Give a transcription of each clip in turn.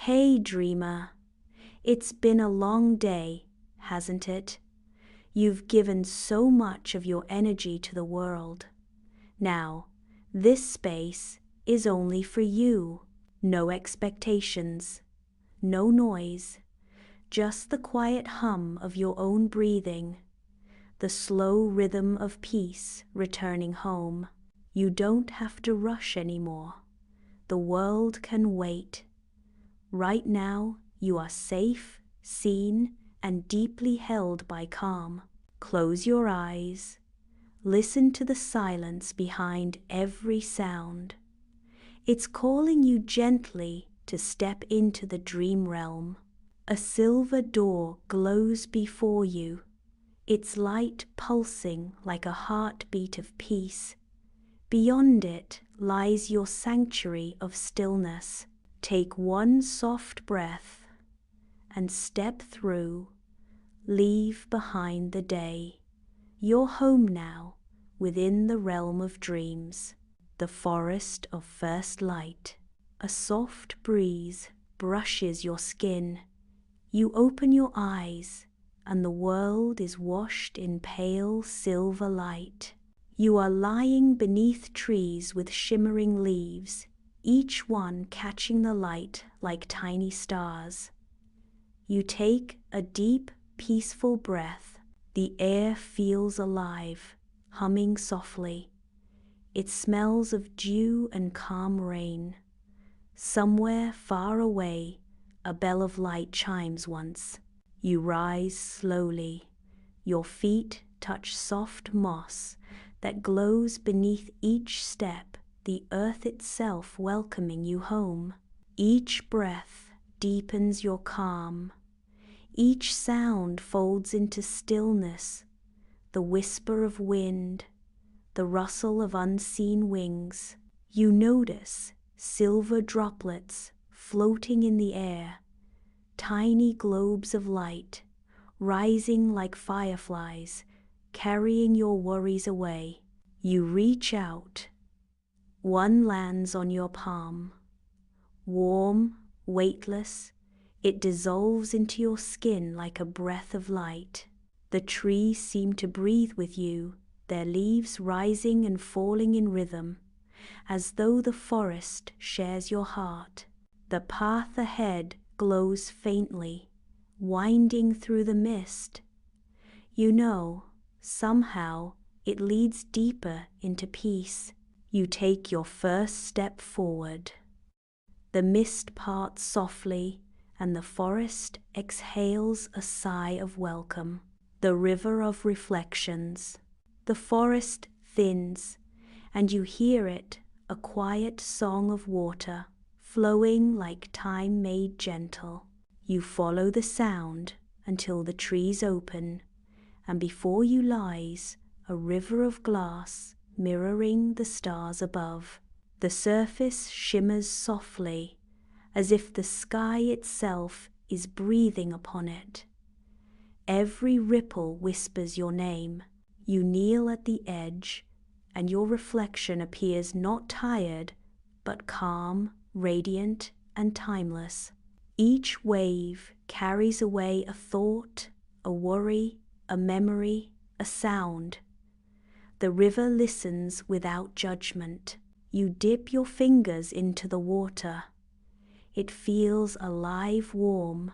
Hey, dreamer. It's been a long day, hasn't it? You've given so much of your energy to the world. Now, this space is only for you. No expectations, no noise, just the quiet hum of your own breathing, the slow rhythm of peace returning home. You don't have to rush anymore. The world can wait. Right now, you are safe, seen, and deeply held by calm. Close your eyes. Listen to the silence behind every sound. It's calling you gently to step into the dream realm. A silver door glows before you, its light pulsing like a heartbeat of peace. Beyond it lies your sanctuary of stillness. Take one soft breath and step through. Leave behind the day. You're home now, within the realm of dreams, the forest of first light. A soft breeze brushes your skin. You open your eyes, and the world is washed in pale silver light. You are lying beneath trees with shimmering leaves, each one catching the light like tiny stars. You take a deep, peaceful breath. The air feels alive, humming softly. It smells of dew and calm rain. Somewhere far away, a bell of light chimes once. You rise slowly. Your feet touch soft moss that glows beneath each step, the earth itself welcoming you home. Each breath deepens your calm. Each sound folds into stillness, the whisper of wind, the rustle of unseen wings. You notice silver droplets floating in the air, tiny globes of light, rising like fireflies, carrying your worries away. You reach out. One lands on your palm. Warm, weightless, it dissolves into your skin like a breath of light. The trees seem to breathe with you, their leaves rising and falling in rhythm, as though the forest shares your heart. The path ahead glows faintly, winding through the mist. You know, somehow, it leads deeper into peace. You take your first step forward. The mist parts softly, and the forest exhales a sigh of welcome. The river of reflections. The forest thins, and you hear it, a quiet song of water, flowing like time made gentle. You follow the sound until the trees open, and before you lies a river of glass mirroring the stars above. The surface shimmers softly, as if the sky itself is breathing upon it. Every ripple whispers your name. You kneel at the edge, and your reflection appears not tired, but calm, radiant, and timeless. Each wave carries away a thought, a worry, a memory, a sound. The river listens without judgment. You dip your fingers into the water. It feels alive, warm,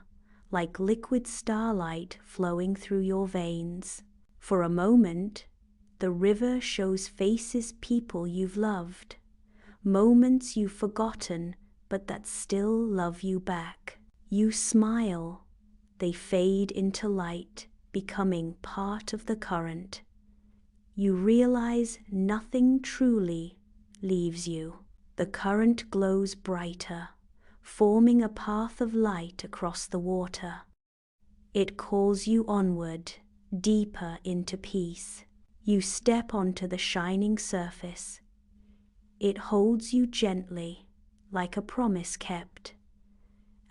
like liquid starlight flowing through your veins. For a moment, the river shows faces people you've loved, moments you've forgotten but that still love you back. You smile. They fade into light, becoming part of the current. You realize nothing truly leaves you. The current glows brighter, forming a path of light across the water. It calls you onward, deeper into peace. You step onto the shining surface. It holds you gently, like a promise kept,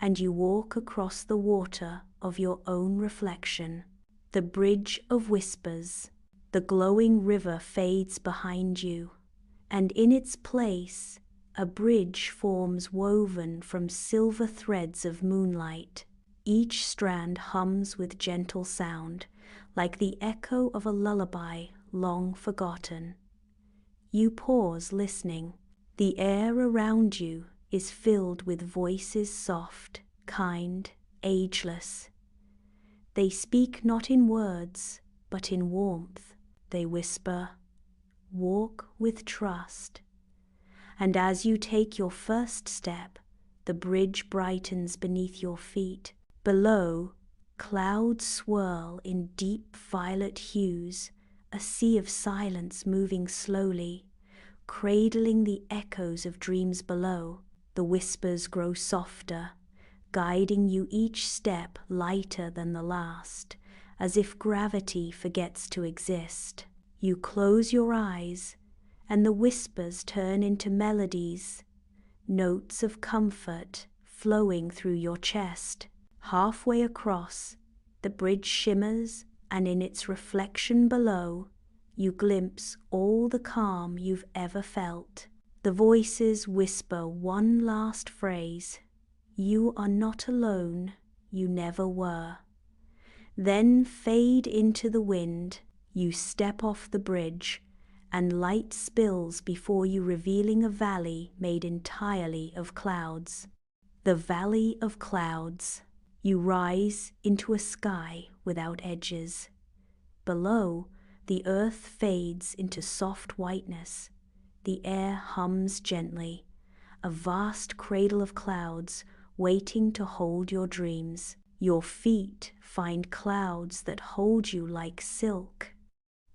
and you walk across the water of your own reflection. The bridge of whispers. The glowing river fades behind you, and in its place, A bridge forms woven from silver threads of moonlight. Each strand hums with gentle sound, like the echo of a lullaby long forgotten. You pause listening. The air around you is filled with voices soft, kind, ageless. They speak not in words, but in warmth. They whisper, "Walk with trust." And as you take your first step, the bridge brightens beneath your feet. Below, clouds swirl in deep violet hues, a sea of silence moving slowly, cradling the echoes of dreams below. The whispers grow softer, guiding you each step lighter than the last, as if gravity forgets to exist. You close your eyes, and the whispers turn into melodies, notes of comfort flowing through your chest. Halfway across, the bridge shimmers, and in its reflection below, you glimpse all the calm you've ever felt. The voices whisper one last phrase: "You are not alone, you never were." Then fade into the wind. You step off the bridge, and light spills before you, revealing a valley made entirely of clouds. The Valley of Clouds. You rise into a sky without edges. Below, the earth fades into soft whiteness. The air hums gently, a vast cradle of clouds waiting to hold your dreams. Your feet find clouds that hold you like silk.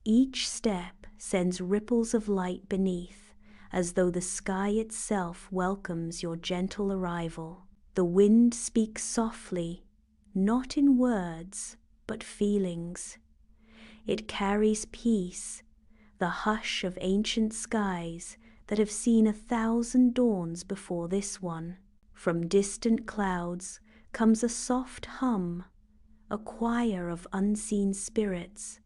Each step sends ripples of light beneath, as though the sky itself welcomes your gentle arrival. The wind speaks softly, not in words, but feelings. It carries peace, the hush of ancient skies that have seen 1,000 dawns before this one. From distant clouds comes a soft hum, a choir of unseen spirits.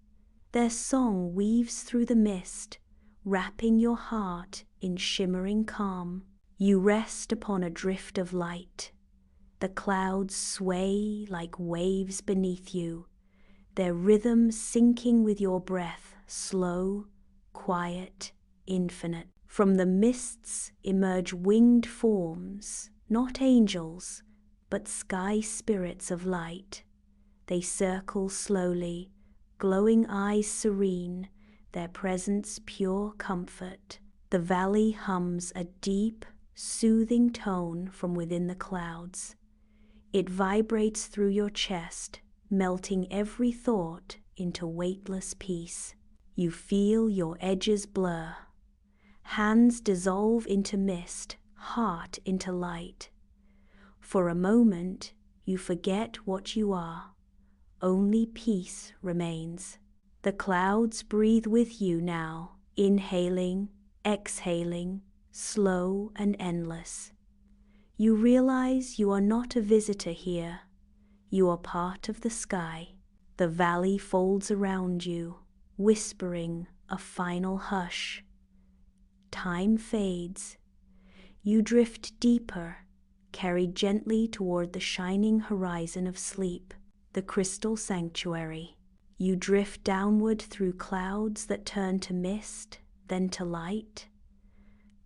Their song weaves through the mist, wrapping your heart in shimmering calm. You rest upon a drift of light. The clouds sway like waves beneath you, their rhythm syncing with your breath, slow, quiet, infinite. From the mists emerge winged forms, not angels, but sky spirits of light. They circle slowly, glowing eyes serene, their presence pure comfort. The valley hums a deep, soothing tone from within the clouds. It vibrates through your chest, melting every thought into weightless peace. You feel your edges blur. Hands dissolve into mist, heart into light. For a moment, you forget what you are. Only peace remains. The clouds breathe with you now, inhaling, exhaling, slow and endless. You realize you are not a visitor here. You are part of the sky. The valley folds around you, whispering a final hush. Time fades. You drift deeper, carried gently toward the shining horizon of sleep, the crystal sanctuary. You drift downward through clouds that turn to mist, then to light.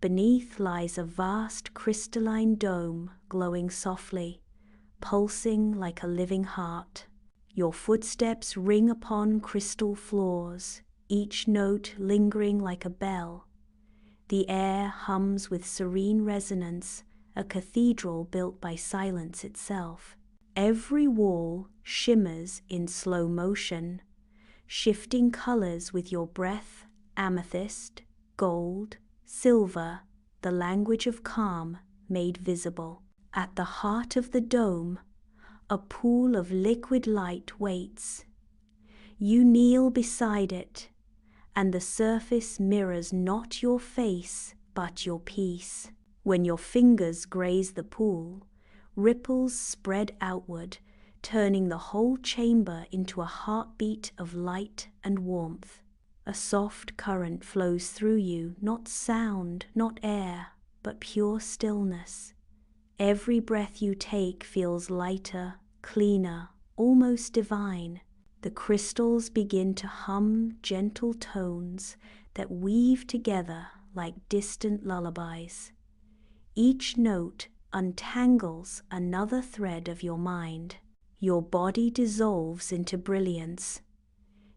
Beneath lies a vast crystalline dome glowing softly, pulsing like a living heart. Your footsteps ring upon crystal floors, each note lingering like a bell. The air hums with serene resonance, a cathedral built by silence itself. Every wall shimmers in slow motion, shifting colors with your breath: amethyst, gold, silver, the language of calm made visible. At the heart of the dome, a pool of liquid light waits. You kneel beside it, and the surface mirrors not your face, but your peace. When your fingers graze the pool, ripples spread outward, turning the whole chamber into a heartbeat of light and warmth. A soft current flows through you, not sound, not air, but pure stillness. Every breath you take feels lighter, cleaner, almost divine. The crystals begin to hum gentle tones that weave together like distant lullabies. Each note untangles another thread of your mind. Your body dissolves into brilliance.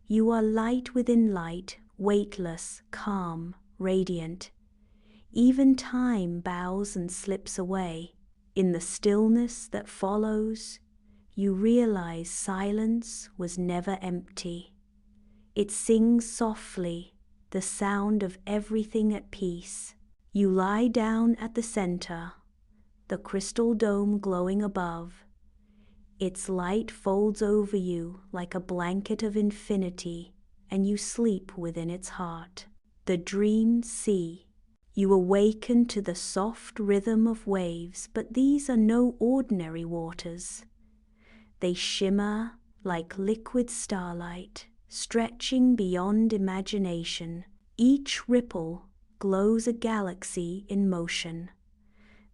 You are light within light, weightless, calm, radiant. Even time bows and slips away. In the stillness that follows, you realize silence was never empty. It sings softly, the sound of everything at peace. You lie down at the center, the crystal dome glowing above. Its light folds over you like a blanket of infinity, and you sleep within its heart. The dream sea. You awaken to the soft rhythm of waves, but these are no ordinary waters. They shimmer like liquid starlight, stretching beyond imagination. Each ripple glows a galaxy in motion.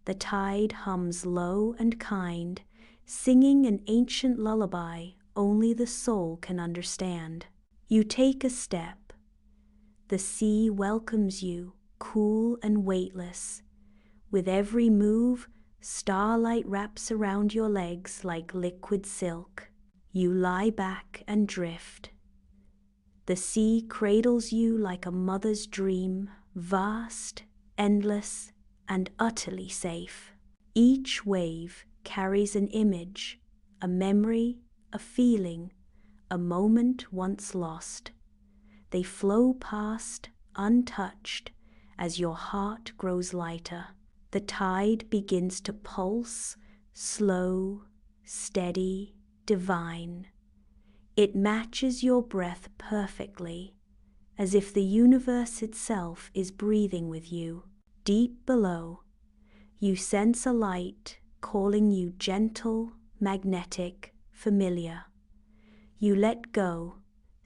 The tide hums low and kind, singing an ancient lullaby only the soul can understand. You take a step. The sea welcomes you, cool and weightless. With every move, starlight wraps around your legs like liquid silk. You lie back and drift. The sea cradles you like a mother's dream, vast, endless, and utterly safe. Each wave carries an image, a memory, a feeling, a moment once lost. They flow past, untouched, as your heart grows lighter. The tide begins to pulse, slow, steady, divine. It matches your breath perfectly, as if the universe itself is breathing with you. Deep below, you sense a light calling you gentle, magnetic, familiar. You let go,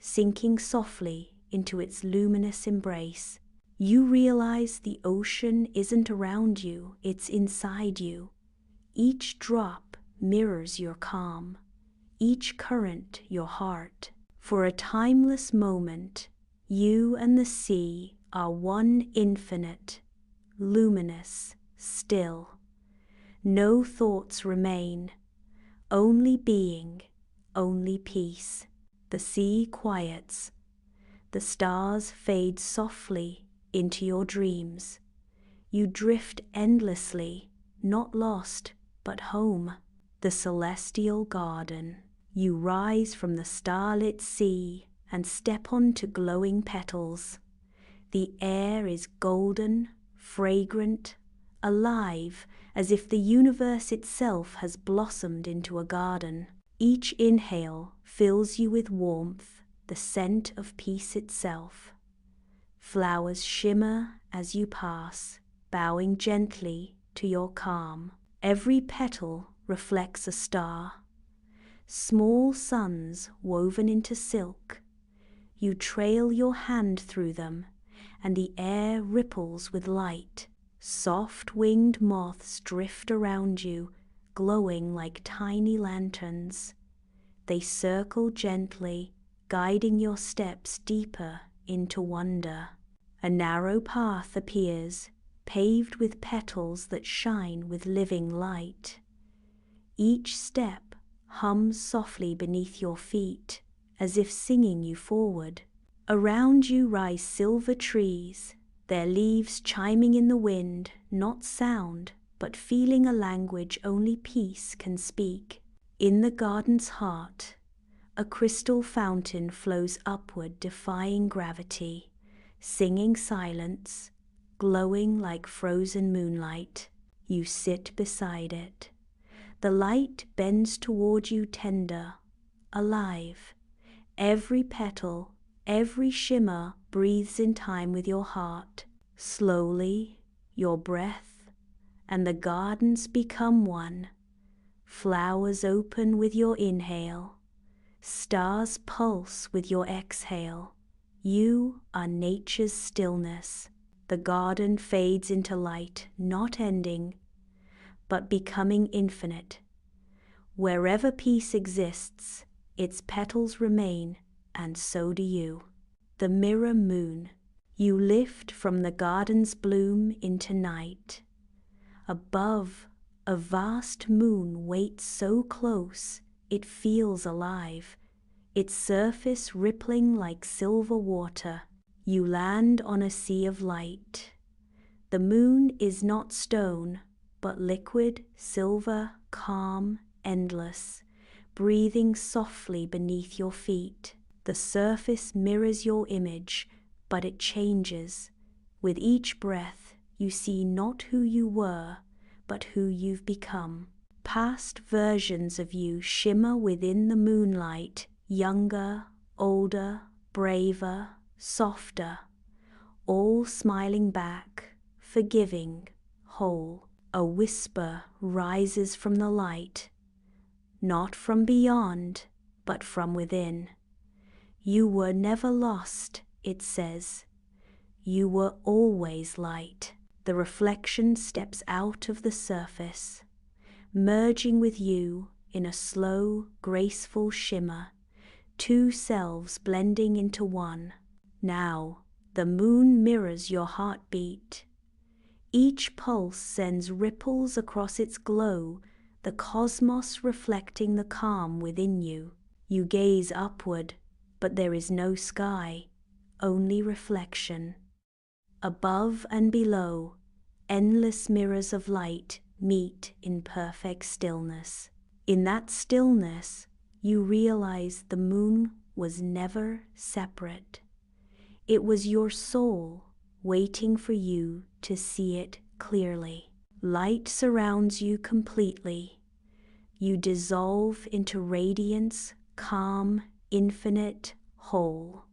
sinking softly into its luminous embrace. You realize the ocean isn't around you, it's inside you. Each drop mirrors your calm, each current your heart. For a timeless moment, you and the sea are one infinite, luminous, still. No thoughts remain, only being, only peace. The sea quiets. The stars fade softly into your dreams. You drift endlessly, not lost, but home. The celestial garden. You rise from the starlit sea and step onto glowing petals. The air is golden, fragrant, alive, as if the universe itself has blossomed into a garden. Each inhale fills you with warmth, the scent of peace itself. Flowers shimmer as you pass, bowing gently to your calm. Every petal reflects a star. Small suns woven into silk. You trail your hand through them, and the air ripples with light. Soft-winged moths drift around you, glowing like tiny lanterns. They circle gently, guiding your steps deeper into wonder. A narrow path appears, paved with petals that shine with living light. Each step hums softly beneath your feet, as if singing you forward. Around you rise silver trees, their leaves chiming in the wind, not sound, but feeling a language only peace can speak. In the garden's heart, a crystal fountain flows upward, defying gravity, singing silence, glowing like frozen moonlight. You sit beside it. The light bends toward you tender, alive. Every petal, every shimmer breathes in time with your heart. Slowly, your breath and the gardens become one. Flowers open with your inhale. Stars pulse with your exhale. You are nature's stillness. The garden fades into light, not ending, but becoming infinite. Wherever peace exists, its petals remain, and so do you. The mirror moon. You lift from the garden's bloom into night. Above, a vast moon waits so close it feels alive, its surface rippling like silver water. You land on a sea of light. The moon is not stone, but liquid, silver, calm, endless, breathing softly beneath your feet. The surface mirrors your image, but it changes. With each breath, you see not who you were, but who you've become. Past versions of you shimmer within the moonlight, younger, older, braver, softer, all smiling back, forgiving, whole. A whisper rises from the light, not from beyond, but from within. You were never lost, it says. You were always light. The reflection steps out of the surface, merging with you in a slow, graceful shimmer, two selves blending into one. Now, the moon mirrors your heartbeat. Each pulse sends ripples across its glow, the cosmos reflecting the calm within you. You gaze upward, but there is no sky, only reflection. Above and below, endless mirrors of light meet in perfect stillness. In that stillness, you realize the moon was never separate. It was your soul waiting for you to see it clearly. Light surrounds you completely. You dissolve into radiance, calm, infinite, whole.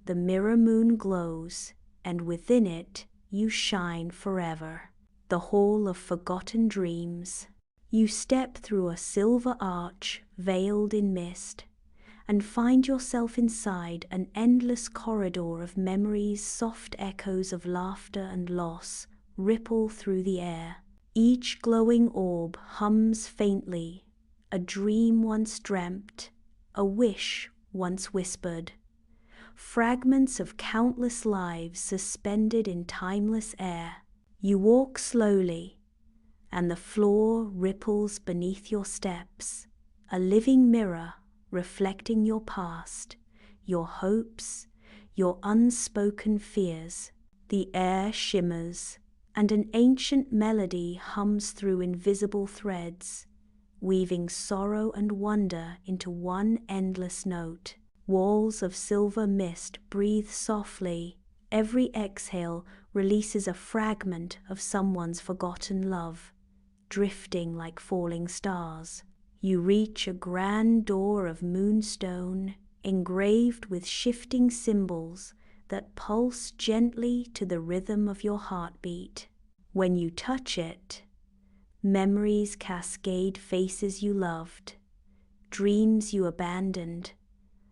The mirror moon glows, and within it you shine forever. The hall of forgotten dreams. You step through a silver arch veiled in mist, and find yourself inside an endless corridor of memories. Soft echoes of laughter and loss ripple through the air. Each glowing orb hums faintly, a dream once dreamt, a wish once whispered. Fragments of countless lives suspended in timeless air. You walk slowly, and the floor ripples beneath your steps, a living mirror reflecting your past, your hopes, your unspoken fears. The air shimmers, and an ancient melody hums through invisible threads, weaving sorrow and wonder into one endless note. Walls of silver mist breathe softly. Every exhale releases a fragment of someone's forgotten love, drifting like falling stars. You reach a grand door of moonstone, engraved with shifting symbols that pulse gently to the rhythm of your heartbeat. When you touch it, memories cascade, faces you loved, dreams you abandoned,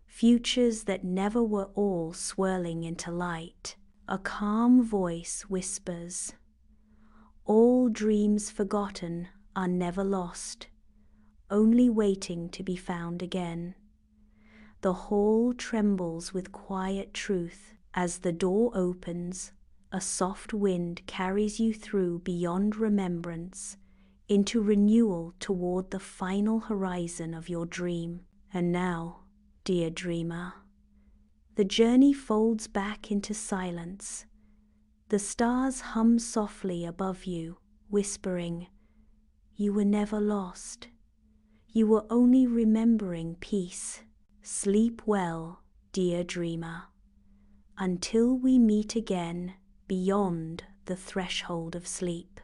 futures that never were, all swirling into light. A calm voice whispers, "All dreams forgotten are never lost, only waiting to be found again." The hall trembles with quiet truth. As the door opens, a soft wind carries you through beyond remembrance, into renewal toward the final horizon of your dream. And now, dear dreamer, the journey folds back into silence. The stars hum softly above you, whispering, "You were never lost. You were only remembering peace." Sleep well, dear dreamer, until we meet again beyond the threshold of sleep.